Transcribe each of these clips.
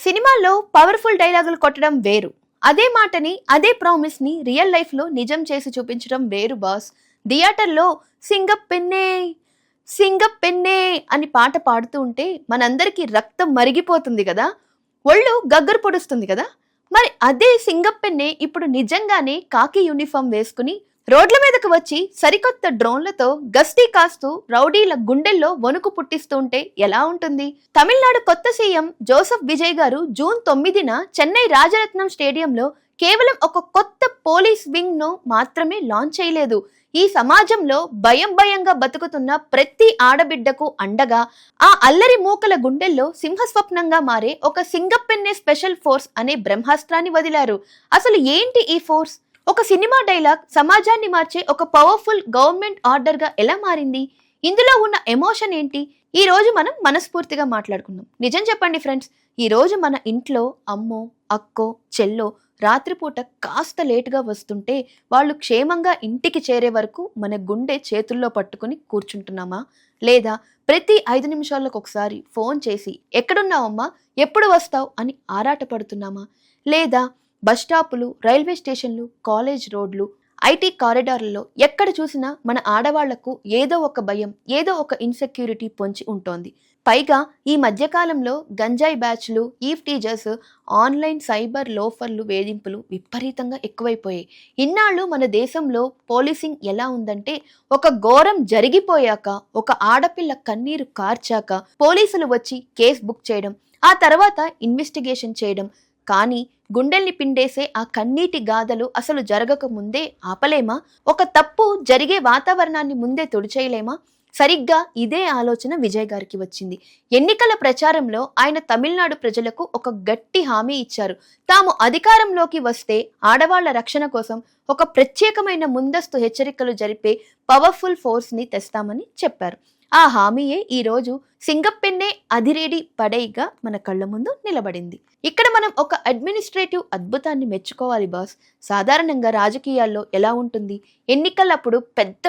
సినిమాల్లో పవర్ఫుల్ డైలాగులు కొట్టడం వేరు, అదే మాటని అదే ప్రామిస్ ని రియల్ లైఫ్ లో నిజం చేసి చూపించడం వేరు బాస్. థియేటర్లో సింగపెన్నే సింగపెన్నే అని పాట పాడుతూ ఉంటే మనందరికీ రక్తం మరిగిపోతుంది కదా, ఒళ్ళు గగ్గరు పొడుస్తుంది కదా. మరి అదే సింగపెన్నే ఇప్పుడు నిజంగానే కాకి యూనిఫామ్ వేసుకుని రోడ్ల మీదకు వచ్చి సరికొత్త డ్రోన్లతో గస్తీ కాస్తూ రౌడీల గుండెల్లో వణుకు పుట్టిస్తూ ఉంటే ఎలా ఉంటుంది? తమిళనాడు కొత్త సీఎం జోసెఫ్ విజయ్ గారు జూన్ 9న చెన్నై రాజరత్నం స్టేడియంలో కేవలం ఒక కొత్త పోలీస్ వింగ్ ను మాత్రమే లాంచ్ చేయలేదు. ఈ సమాజంలో భయంగా బతుకుతున్న ప్రతి ఆడబిడ్డకు అండగా ఆ అల్లరి మూకల గుండెల్లో సింహస్వప్నంగా మారే ఒక సింగపెన్నే స్పెషల్ ఫోర్స్ అనే బ్రహ్మాస్త్రాన్ని వదిలారు. అసలు ఏంటి ఈ ఫోర్స్? ఒక సినిమా డైలాగ్ సమాజాన్ని మార్చే ఒక పవర్ఫుల్ గవర్నమెంట్ ఆర్డర్ గా ఎలా మారింది? ఇందులో ఉన్న ఎమోషన్ ఏంటి? ఈ రోజు మనం మనస్ఫూర్తిగా మాట్లాడుకుందాం. నిజం చెప్పండి ఫ్రెండ్స్, ఈ రోజు మన ఇంట్లో అమ్మో, అక్కో, చెల్లో రాత్రిపూట కాస్త లేటుగా వస్తుంటే వాళ్ళు క్షేమంగా ఇంటికి చేరే వరకు మన గుండె చేతుల్లో పట్టుకుని కూర్చుంటున్నామా? లేదా ప్రతి 5 నిమిషాలకు ఒకసారి ఫోన్ చేసి ఎక్కడున్నావమ్మా, ఎప్పుడు వస్తావు అని ఆరాటపడుతున్నామా? లేదా బస్ స్టాపులు, రైల్వే స్టేషన్లు, కాలేజ్ రోడ్లు, ఐటీ కారిడార్లలో ఎక్కడ చూసినా మన ఆడవాళ్లకు ఏదో ఒక భయం, ఏదో ఒక ఇన్సెక్యూరిటీ పొంచి ఉంటోంది. పైగా ఈ మధ్యకాలంలో గంజాయి బ్యాచ్లు, ఈవ్ టీజర్స్, ఆన్లైన్ సైబర్ లోఫర్లు వేధింపులు విపరీతంగా ఎక్కువైపోయాయి. ఇన్నాళ్ళు మన దేశంలో పోలీసింగ్ ఎలా ఉందంటే, ఒక ఘోరం జరిగిపోయాక, ఒక ఆడపిల్ల కన్నీరు కార్చాక పోలీసులు వచ్చి కేసు బుక్ చేయడం, ఆ తర్వాత ఇన్వెస్టిగేషన్ చేయడం. కానీ గుండెల్ని పిండేసే ఆ కన్నీటి గాథలు అసలు జరగక ముందే ఆపలేమా? ఒక తప్పు జరిగే వాతావరణాన్ని ముందే తుడిచేయలేమా? సరిగ్గా ఇదే ఆలోచన విజయ్ గారికి వచ్చింది. ఎన్నికల ప్రచారంలో ఆయన తమిళనాడు ప్రజలకు ఒక గట్టి హామీ ఇచ్చారు. తాము అధికారంలోకి వస్తే ఆడవాళ్ల రక్షణ కోసం ఒక ప్రత్యేకమైన ముందస్తు హెచ్చరికలు జరిపే పవర్ఫుల్ ఫోర్స్ ని తెస్తామని చెప్పారు. ఆ హామీయే ఈ రోజు సింగపెన్నే అదిరేడి పడైగా మన కళ్ళ ముందు నిలబడింది. ఇక్కడ మనం ఒక అడ్మినిస్ట్రేటివ్ అద్భుతాన్ని మెచ్చుకోవాలి బాస్. సాధారణంగా రాజకీయాల్లో ఎలా ఉంటుంది? ఎన్నికలప్పుడు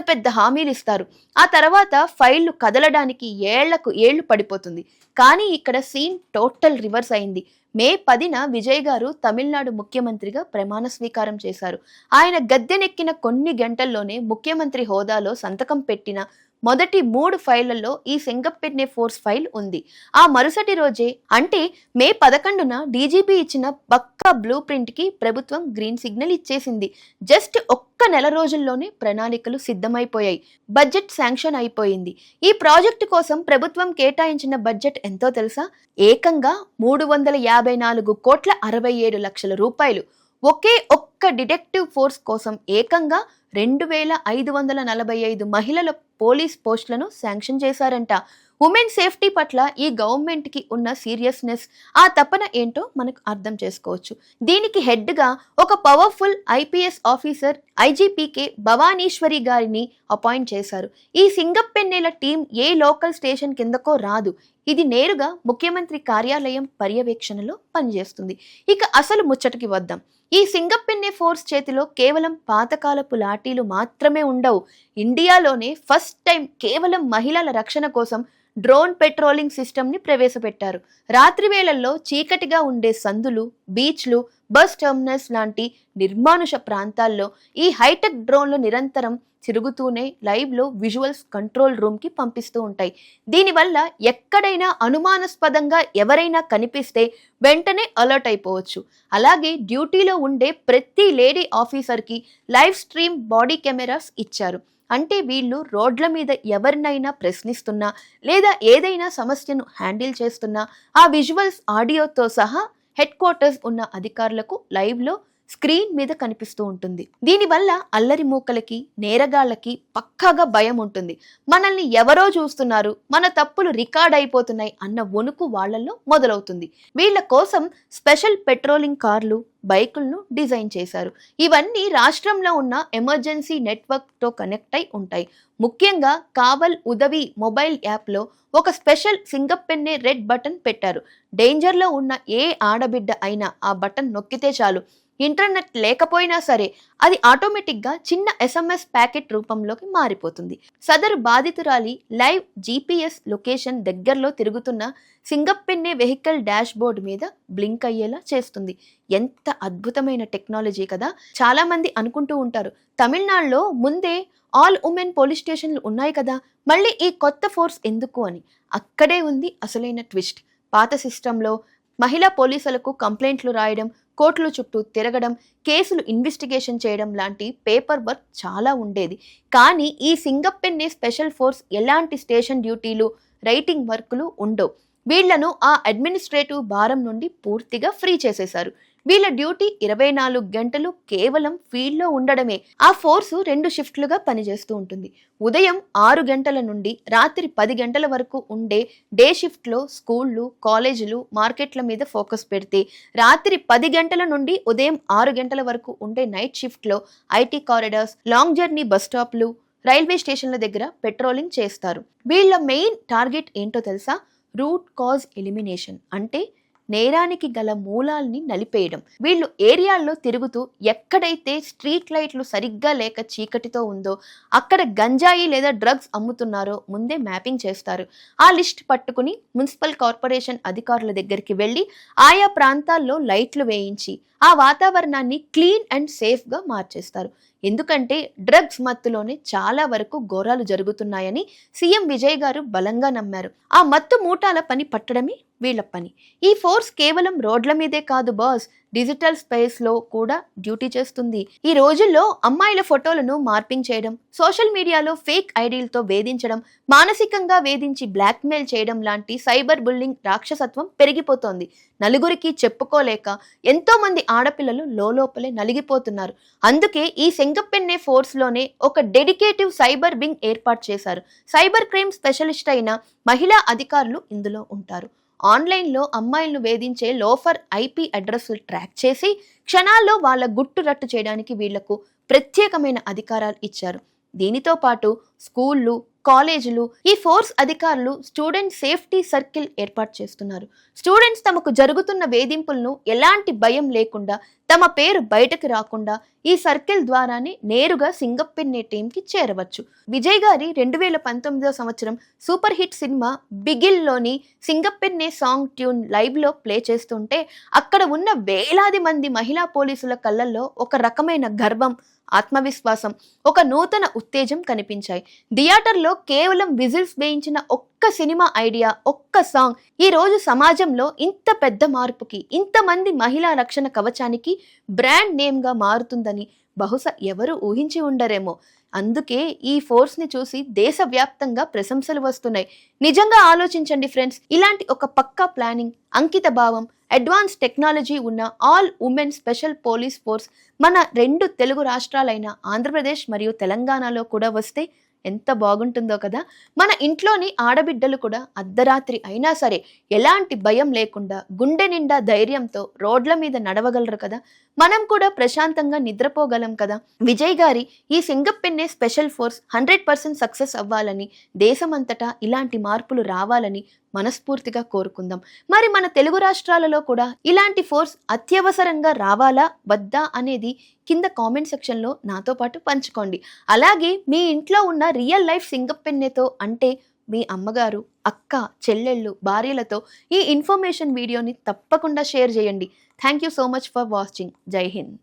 పెద్ద హామీలు ఇస్తారు, ఆ తర్వాత ఫైళ్లు కదలడానికి ఏళ్లకు ఏళ్లు పడిపోతుంది. కానీ ఇక్కడ సీన్ టోటల్ రివర్స్ అయింది. మే 10న విజయ్ గారు తమిళనాడు ముఖ్యమంత్రిగా ప్రమాణ స్వీకారం చేశారు. ఆయన గద్దెనెక్కిన కొన్ని గంటల్లోనే ముఖ్యమంత్రి హోదాలో సంతకం పెట్టిన మొదటి 3 ఫైళ్లలో ఈ సింగపెన్నే ఫోర్స్ ఫైల్ ఉంది. ఆ మరుసటి రోజే అంటే మే 11న డీజీపీ ఇచ్చిన పక్కా బ్లూ ప్రింట్ కి ప్రభుత్వం గ్రీన్ సిగ్నల్ ఇచ్చేసింది. జస్ట్ ఒక్క నెల రోజుల్లోనే ప్రణాళికలు సిద్ధమైపోయాయి. బడ్జెట్ శాంక్షన్ అయిపోయింది. ఈ ప్రాజెక్టు కోసం ప్రభుత్వం కేటాయించిన బడ్జెట్ ఎంతో తెలుసా? ఏకంగా 354 కోట్ల 67 లక్షల రూపాయలు. ఒకే ఒక్క డిటెక్టివ్ ఫోర్స్ కోసం ఏకంగా 2545 మహిళల పోలీస్ పోస్టులను శాంక్షన్ చేశారంట. ఉమెన్ సేఫ్టీ పట్ల ఈ గవర్నమెంట్ కి ఉన్న సీరియస్నెస్, ఆ తపన ఏంటో మనకు అర్థం చేసుకోవచ్చు. దీనికి హెడ్ గా ఒక పవర్ఫుల్ ఐపీఎస్ ఆఫీసర్ ఐజీపీకే భవానీశ్వరి గారిని అపాయింట్ చేశారు. ఈ సింగపెన్నేల టీం ఏ లోకల్ స్టేషన్ కిందకో రాదు. ఇది నేరుగా ముఖ్యమంత్రి కార్యాలయం పర్యవేక్షణలో పనిచేస్తుంది. ఇక అసలు ముచ్చటకి వద్దాం. ఈ సింగపెన్నే ఫోర్స్ చేతిలో కేవలం పాతకాలపు లాఠీలు మాత్రమే ఉండవు. ఇండియాలోనే ఫస్ట్ టైం కేవలం మహిళల రక్షణ కోసం డ్రోన్ పెట్రోలింగ్ సిస్టమ్ ని ప్రవేశపెట్టారు. రాత్రి వేళల్లో చీకటిగా ఉండే సందులు, బీచ్లు, బస్ టెర్మినల్స్ లాంటి నిర్మానుష ప్రాంతాల్లో ఈ హైటెక్ డ్రోన్లు నిరంతరం తిరుగుతూనే లైవ్ లో విజువల్స్ కంట్రోల్ రూమ్ కి పంపిస్తూ ఉంటాయి. దీనివల్ల ఎక్కడైనా అనుమానాస్పదంగా ఎవరైనా కనిపిస్తే వెంటనే అలర్ట్ అయిపోవచ్చు. అలాగే డ్యూటీలో ఉండే ప్రతి లేడీ ఆఫీసర్ కి లైవ్ స్ట్రీమ్ బాడీ కెమెరాస్ ఇచ్చారు. అంటే వీళ్ళు రోడ్ల మీద ఎవరినైనా ప్రశ్నిస్తున్నా లేదా ఏదైనా సమస్యను హ్యాండిల్ చేస్తున్నా ఆ విజువల్స్ ఆడియోతో సహా హెడ్ క్వార్టర్స్ ఉన్న అధికారులకు లైవ్ లో స్క్రీన్ మీద కనిపిస్తూ ఉంటుంది. దీనివల్ల అల్లరి మూకలకి, నేరగాళ్లకి పక్కాగా భయం ఉంటుంది. మనల్ని ఎవరో చూస్తున్నారు, మన తప్పులు రికార్డ్ అయిపోతున్నాయి అన్న వణుకు వాళ్లలో మొదలవుతుంది. వీళ్ల కోసం స్పెషల్ పెట్రోలింగ్ కార్లు, బైకులను డిజైన్ చేశారు. ఇవన్నీ రాష్ట్రంలో ఉన్న ఎమర్జెన్సీ నెట్వర్క్ తో కనెక్ట్ అయి ఉంటాయి. ముఖ్యంగా కావల్ ఉదవి మొబైల్ యాప్ లో ఒక స్పెషల్ సింగపెన్నే రెడ్ బటన్ పెట్టారు. డేంజర్ లో ఉన్న ఏ ఆడబిడ్డ అయినా ఆ బటన్ నొక్కితే చాలు ఇంటర్నెట్ లేకపోయినా సరే అది ఆటోమేటిక్గా చిన్న SMS ప్యాకెట్ రూపంలోకి మారిపోతుంది. సదరు బాధితురాలి లైవ్ GPS లొకేషన్ దగ్గరలో తిరుగుతున్న సింగపెన్నె వెహికల్ డాష్ బోర్డు మీద బ్లింక్ అయ్యేలా చేస్తుంది. ఎంత అద్భుతమైన టెక్నాలజీ కదా. చాలా మంది అనుకుంటూ ఉంటారు, తమిళనాడులో ముందే ఆల్ ఉమెన్ పోలీస్ స్టేషన్లు ఉన్నాయి కదా, మళ్ళీ ఈ కొత్త ఫోర్స్ ఎందుకు అని. అక్కడే ఉంది అసలైన ట్విస్ట్. పాత సిస్టంలో మహిళా పోలీసులకు కంప్లైంట్లు రాయడం, కోర్టుల చుట్టూ తిరగడం, కేసులు ఇన్వెస్టిగేషన్ చేయడం లాంటి పేపర్ వర్క్ చాలా ఉండేది. కానీ ఈ సింగపెన్నె స్పెషల్ ఫోర్స్ ఎలాంటి స్టేషన్ డ్యూటీలు, రైటింగ్ వర్కులు ఉండవు. వీళ్లను ఆ అడ్మినిస్ట్రేటివ్ భారం నుండి పూర్తిగా ఫ్రీ చేసేశారు. వీళ్ళ డ్యూటీ 24 గంటలు కేవలం ఫీల్డ్లో ఉండడమే. ఆ ఫోర్సు 2 షిఫ్ట్లుగా పనిచేస్తూ ఉంటుంది. ఉదయం 6 గంటల నుండి రాత్రి 10 గంటల వరకు ఉండే డే షిఫ్ట్లో స్కూళ్ళు, కాలేజీలు, మార్కెట్ల మీద ఫోకస్ పెడితే, రాత్రి 10 గంటల నుండి ఉదయం 6 గంటల వరకు ఉండే నైట్ షిఫ్ట్లో IT corridors, long journey bus స్టాప్లు, రైల్వే స్టేషన్ల దగ్గర పెట్రోలింగ్ చేస్తారు. వీళ్ళ మెయిన్ టార్గెట్ ఏంటో తెలుసా? రూట్ కాజ్ ఎలిమినేషన్, అంటే నేరానికి గల మూలాల్ని నలిపేయడం. వీళ్ళు ఏరియాల్లో తిరుగుతూ ఎక్కడైతే స్ట్రీట్ లైట్లు సరిగ్గా లేక చీకటితో ఉందో అక్కడ గంజాయి లేదా డ్రగ్స్ అమ్ముతున్నారో ముందే మ్యాపింగ్ చేస్తారు. ఆ లిస్ట్ పట్టుకుని మున్సిపల్ కార్పొరేషన్ అధికారుల దగ్గరికి వెళ్ళి ఆయా ప్రాంతాల్లో లైట్లు వేయించి ఆ వాతావరణాన్ని క్లీన్ అండ్ సేఫ్గా మార్చేస్తారు. ఎందుకంటే డ్రగ్స్ మత్తులోనే చాలా వరకు ఘోరాలు జరుగుతున్నాయని సీఎం విజయ్ గారు బలంగా నమ్మారు. ఆ మత్తు మూటాల పని పట్టడమే వీళ్ళ పని. ఈ ఫోర్స్ కేవలం రోడ్ల మీదే కాదు బాస్, డిజిటల్ స్పేస్ లో కూడా డ్యూటీ చేస్తుంది. ఈ రోజుల్లో అమ్మాయిల ఫోటోలను మార్పింగ్ చేయడం, సోషల్ మీడియాలో ఫేక్ ఐడీలతో వేధించడం, మానసికంగా వేధించి బ్లాక్మెయిల్ చేయడం లాంటి సైబర్ బుల్లింగ్ రాక్షసత్వం పెరిగిపోతోంది. నలుగురికి చెప్పుకోలేక ఎంతో మంది ఆడపిల్లలు లోపలే నలిగిపోతున్నారు. అందుకే ఈ సింగపెన్నె ఫోర్స్ లోనే ఒక డెడికేటివ్ సైబర్ వింగ్ ఏర్పాటు చేశారు. సైబర్ క్రైమ్ స్పెషలిస్ట్ అయిన మహిళా అధికారులు ఇందులో ఉంటారు. ఆన్లైన్లో అమ్మాయిలను వేధించే లోఫర్ IP అడ్రస్లు ట్రాక్ చేసి క్షణాల్లో వాళ్ళ గుట్టు రట్టు చేయడానికి వీళ్లకు ప్రత్యేకమైన అధికారాలు ఇచ్చారు. దీనితో పాటు స్కూళ్ళు, కాలేజీలు, ఈ ఫోర్స్ అధికారులు స్టూడెంట్ సేఫ్టీ సర్కిల్ ఏర్పాటు చేస్తున్నారు. స్టూడెంట్స్ తమకు జరుగుతున్న వేధింపులను ఎలాంటి భయం లేకుండా, తమ పేరు బయటకు రాకుండా ఈ సర్కిల్ ద్వారానే నేరుగా సింగపెన్నె టీంకి చేరవచ్చు. విజయ్ గారి 2019వ సంవత్సరం సూపర్ హిట్ సినిమా బిగిల్లోని సింగపెన్నె సాంగ్ ట్యూన్ లైవ్లో ప్లే చేస్తుంటే అక్కడ ఉన్న వేలాది మంది మహిళా పోలీసుల కళ్ళల్లో ఒక రకమైన గర్వం, ఆత్మవిశ్వాసం, ఒక నూతన ఉత్తేజం కనిపించాయి. థియేటర్లో కేవలం విజిల్స్ వేయించిన ఒక్క సినిమా ఐడియా, ఒక్క సాంగ్ ఈ రోజు సమాజంలో ఇంత పెద్ద మార్పుకి, ఇంతమంది మహిళా రక్షణ కవచానికి బ్రాండ్ నేమ్గా మారుతుందని బహుశా ఎవరు ఊహించి ఉండరేమో. అందుకే ఈ ఫోర్స్ని చూసి దేశవ్యాప్తంగా ప్రశంసలు వస్తున్నాయి. నిజంగా ఆలోచించండి ఫ్రెండ్స్, ఇలాంటి ఒక పక్కా ప్లానింగ్, అంకిత భావం, అడ్వాన్స్ టెక్నాలజీ ఉన్న all women special police force మన 2 తెలుగు రాష్ట్రాలైన ఆంధ్రప్రదేశ్ మరియు తెలంగాణలో కూడా వస్తే ఎంత బాగుంటుందో కదా. మన ఇంట్లోని ఆడబిడ్డలు కూడా అర్ధరాత్రి అయినా సరే ఎలాంటి భయం లేకుండా గుండె నిండా ధైర్యంతో రోడ్ల మీద నడవగలరు కదా. మనం కూడా ప్రశాంతంగా నిద్రపోగలం కదా. విజయ్ గారి ఈ సింగపెన్నె స్పెషల్ ఫోర్స్ 100% సక్సెస్ అవ్వాలని, దేశమంతటా ఇలాంటి మార్పులు రావాలని మనస్ఫూర్తిగా కోరుకుందాం. మరి మన తెలుగు రాష్ట్రాలలో కూడా ఇలాంటి ఫోర్స్ అత్యవసరంగా రావాలా వద్దా అనేది కింద కామెంట్ సెక్షన్లో నాతో పాటు పంచుకోండి. అలాగే మీ ఇంట్లో ఉన్న రియల్ లైఫ్ సింగపెన్నెతో, అంటే మీ అమ్మగారు, అక్క, చెల్లెళ్ళు, భార్యలతో ఈ ఇన్ఫర్మేషన్ వీడియోని తప్పకుండా షేర్ చేయండి. Thank you so much for watching. జై హింద్.